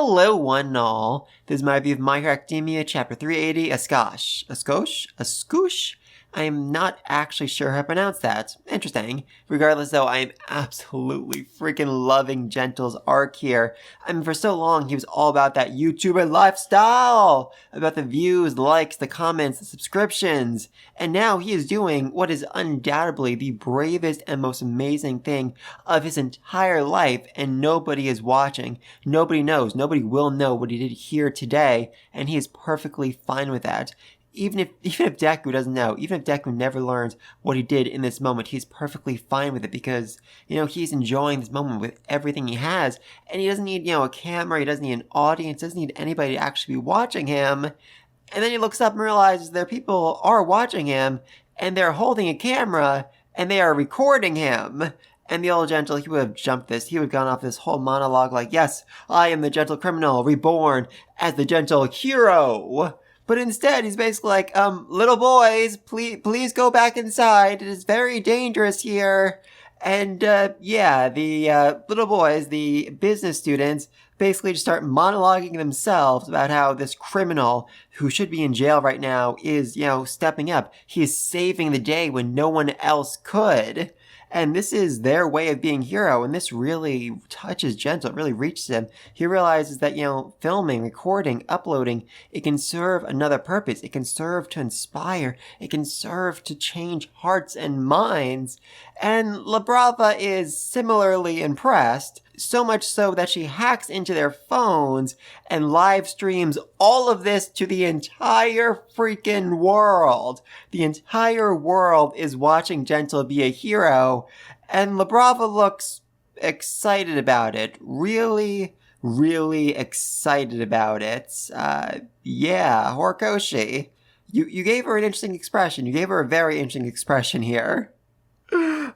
Hello, one and all. This is my review of My Hero Academia, Chapter 380, a scoosh? I am not actually sure how to pronounce that. Interesting. Regardless, though, I am absolutely freaking loving Gentle's arc here. I mean, for so long, he was all about that YouTuber lifestyle, about the views, the likes, the comments, the subscriptions. And now he is doing what is undoubtedly the bravest and most amazing thing of his entire life, and nobody is watching. Nobody knows. Nobody will know what he did here today, and he is perfectly fine with that. Even if Deku doesn't know, even if Deku never learns what he did in this moment, he's perfectly fine with it because, he's enjoying this moment with everything he has, and he doesn't need, a camera, he doesn't need an audience, doesn't need anybody to actually be watching him. And then he looks up and realizes there people are watching him, and they're holding a camera, and they are recording him. And the old Gentle, he would have jumped this. He would have gone off this whole monologue like, yes, I am the Gentle Criminal, reborn as the Gentle Hero. But instead, he's basically like, little boys, please go back inside. It is very dangerous here. And, the little boys, the business students, basically just start monologuing themselves about how this criminal who should be in jail right now is, stepping up. He is saving the day when no one else could. And this is their way of being hero, and this really touches Gentle. It really reaches him. He realizes that, filming, recording, uploading, it can serve another purpose. It can serve to inspire. It can serve to change hearts and minds. And Labrava is similarly impressed, so much so that she hacks into their phones and live streams all of this to the entire freaking world. The entire world is watching Gentle be a hero, and Labrava looks excited about it. Really, really excited about it. Horikoshi. You gave her an interesting expression. You gave her a very interesting expression here.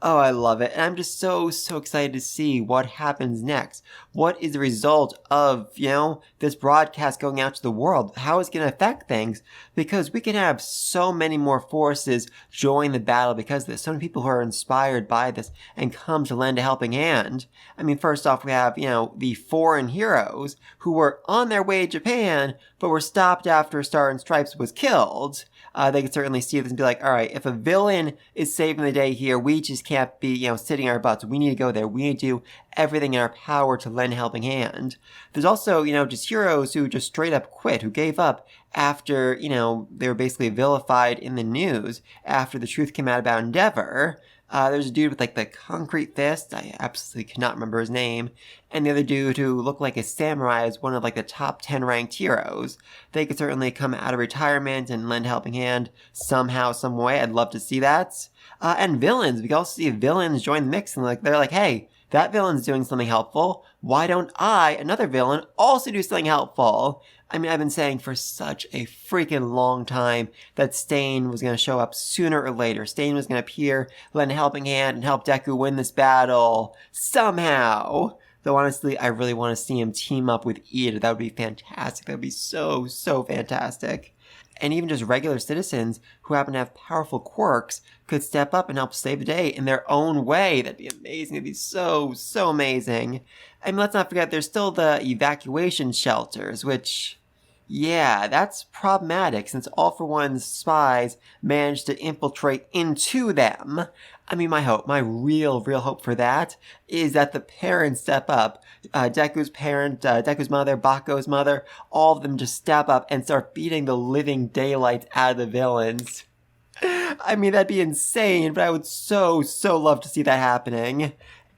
Oh, I love it. And I'm just so excited to see what happens next. What is the result of, this broadcast going out to the world? How is it going to affect things? Because we can have so many more forces join the battle because of this. So many people who are inspired by this and come to lend a helping hand. I mean, first off, we have, the foreign heroes who were on their way to Japan, but were stopped after Star and Stripes was killed. They could certainly see this and be like, all right, if a villain is saving the day here, we just can't be, sitting our butts. We need to go there. We need to do everything in our power to lend a helping hand. There's also, just heroes who just straight up quit, who gave up after, they were basically vilified in the news after the truth came out about Endeavor. There's a dude with, the concrete fist. I absolutely cannot remember his name. And the other dude who looked like a samurai is one of, the top 10 ranked heroes. They could certainly come out of retirement and lend a helping hand somehow, some way. I'd love to see that. And villains. We can also see villains join the mix, and they're like, hey, that villain's doing something helpful. Why don't I, another villain, also do something helpful? I mean, I've been saying for such a freaking long time that Stain was going to show up sooner or later. Stain was going to appear, lend a helping hand, and help Deku win this battle. Somehow. Though honestly, I really want to see him team up with Ida. That would be fantastic. That would be so fantastic. And even just regular citizens who happen to have powerful quirks could step up and help save the day in their own way. That'd be amazing. It'd be so amazing. I mean, let's not forget there's still the evacuation shelters, which, yeah, that's problematic since All For One's spies managed to infiltrate into them. I mean, my real hope for that is that the parents step up. Deku's parent, Deku's mother, Bako's mother, all of them just step up and start beating the living daylights out of the villains. I mean, that'd be insane, but I would so love to see that happening.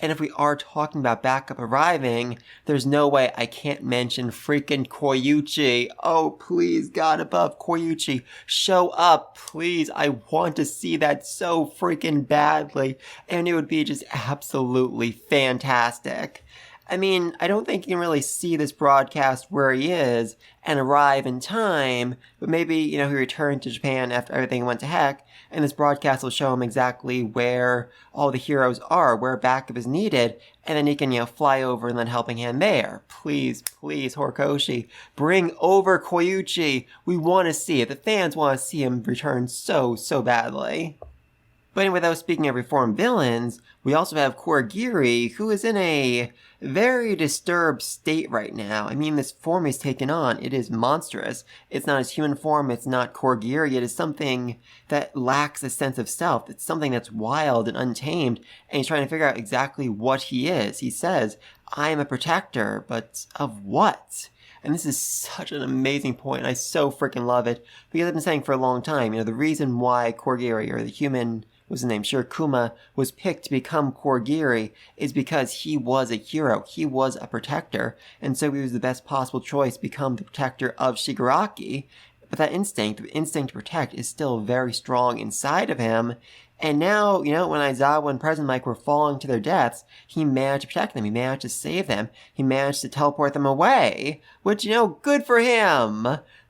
And if we are talking about backup arriving, there's no way I can't mention freaking Koyuchi. Oh, please, God above, Koyuchi, show up, please. I want to see that so freaking badly. And it would be just absolutely fantastic. I mean, I don't think you can really see this broadcast where he is and arrive in time, but maybe, he returned to Japan after everything went to heck, and this broadcast will show him exactly where all the heroes are, where backup is needed, and then he can, fly over and lend a helping hand there. Please, Horikoshi, bring over Koyuchi. We want to see it. The fans want to see him return so badly. But anyway, though, speaking of reformed villains, we also have Kurogiri, who is in a very disturbed state right now. I mean, this form he's taken on, it is monstrous. It's not his human form, it's not Kurogiri, it is something that lacks a sense of self. It's something that's wild and untamed, and he's trying to figure out exactly what he is. He says, I am a protector, but of what? And this is such an amazing point. I so freaking love it. Because I've been saying for a long time, the reason why Kurogiri, or the human, was his name, Shirokuma, was picked to become Kurogiri is because he was a hero. He was a protector. And so he was the best possible choice to become the protector of Shigaraki. But that instinct, the instinct to protect, is still very strong inside of him. And now, when Aizawa and President Mike were falling to their deaths, he managed to protect them. He managed to save them. He managed to teleport them away, which, good for him.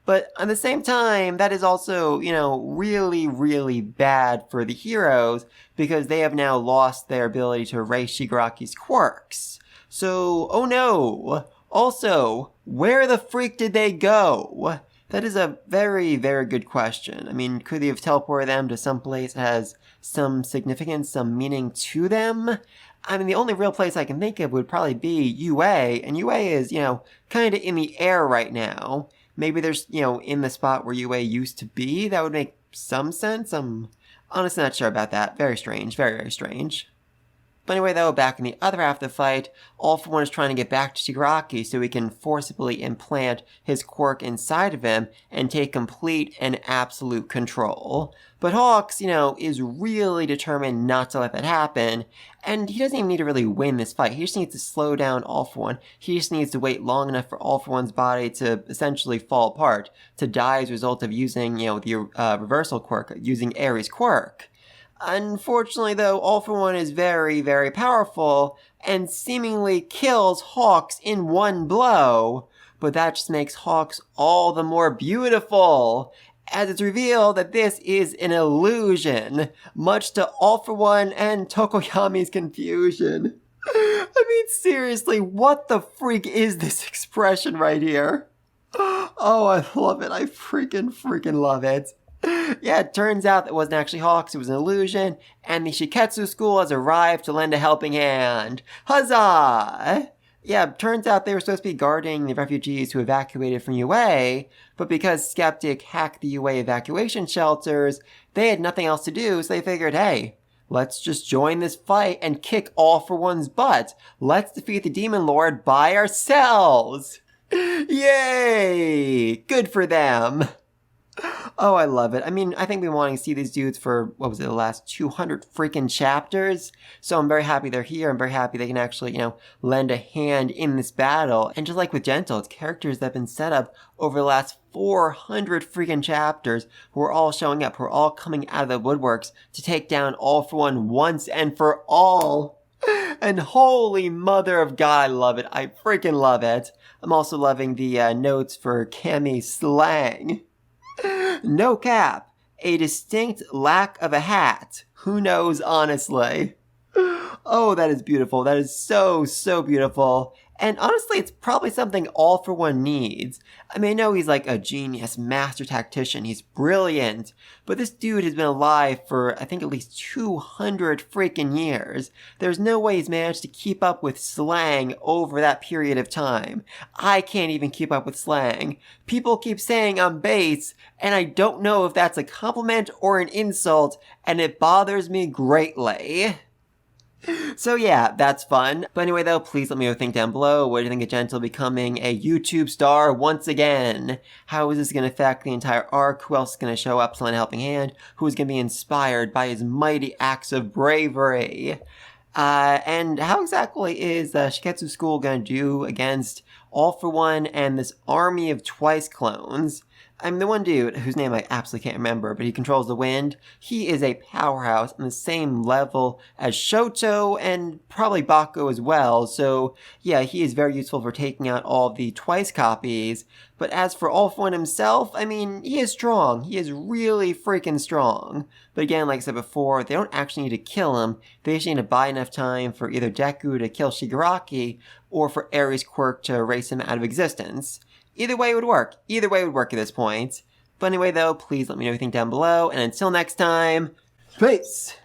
But at the same time, that is also, really, really bad for the heroes because they have now lost their ability to erase Shigaraki's quirks. So, oh no. Also, where the freak did they go? That is a very, very good question. I mean, could they have teleported them to some place that has some significance, some meaning to them? I mean, the only real place I can think of would probably be UA, and UA is, kind of in the air right now. Maybe there's, in the spot where UA used to be. That would make some sense. I'm honestly not sure about that. Very strange. Very, very strange. But anyway, though, back in the other half of the fight, All For One is trying to get back to Shigaraki so he can forcibly implant his quirk inside of him and take complete and absolute control. But Hawks, is really determined not to let that happen, and he doesn't even need to really win this fight. He just needs to slow down All For One. He just needs to wait long enough for All For One's body to essentially fall apart, to die as a result of using, the reversal quirk, using Ares' quirk. Unfortunately, though, All For One is very, very powerful and seemingly kills Hawks in one blow, but that just makes Hawks all the more beautiful, as it's revealed that this is an illusion, much to All For One and Tokoyami's confusion. I mean, seriously, what the freak is this expression right here? Oh, I love it. I freaking love it. Yeah, it turns out that it wasn't actually Hawks, it was an illusion, and the Shiketsu school has arrived to lend a helping hand. Huzzah! Yeah, turns out they were supposed to be guarding the refugees who evacuated from UA, but because Skeptic hacked the UA evacuation shelters, they had nothing else to do, so they figured, hey, let's just join this fight and kick All For One's butt. Let's defeat the Demon Lord by ourselves! Yay! Good for them! Oh, I love it. I mean, I think we've been wanting to see these dudes for, the last 200 freaking chapters. So I'm very happy they're here. I'm very happy they can actually, lend a hand in this battle. And just like with Gentle, it's characters that have been set up over the last 400 freaking chapters who are all showing up, who are all coming out of the woodworks to take down All For One once and for all. And holy mother of God, I love it. I freaking love it. I'm also loving the notes for Cammy's slang. No cap. A distinct lack of a hat. Who knows, honestly? Oh, that is beautiful. That is so, so beautiful. And honestly, it's probably something All For One needs. I mean, I know he's like a genius, master tactician. He's brilliant. But this dude has been alive for, I think, at least 200 freaking years. There's no way he's managed to keep up with slang over that period of time. I can't even keep up with slang. People keep saying I'm base, and I don't know if that's a compliment or an insult, and it bothers me greatly. So yeah, that's fun. But anyway though, please let me know what you think down below. What do you think of Gentle becoming a YouTube star once again? How is this going to affect the entire arc? Who else is going to show up to lend a helping hand? Who is going to be inspired by his mighty acts of bravery? And how exactly is Shiketsu School going to do against All For One and this army of Twice clones? I mean, the one dude, whose name I absolutely can't remember, but he controls the wind, he is a powerhouse on the same level as Shoto and probably Bako as well, so yeah, he is very useful for taking out all of the Twice copies. But as for All For One himself, I mean, he is strong. He is really freaking strong. But again, like I said before, they don't actually need to kill him. They just need to buy enough time for either Deku to kill Shigaraki, or for Ares' quirk to erase him out of existence. Either way would work. Either way would work at this point. But anyway though, please let me know what you think down below, and until next time, peace!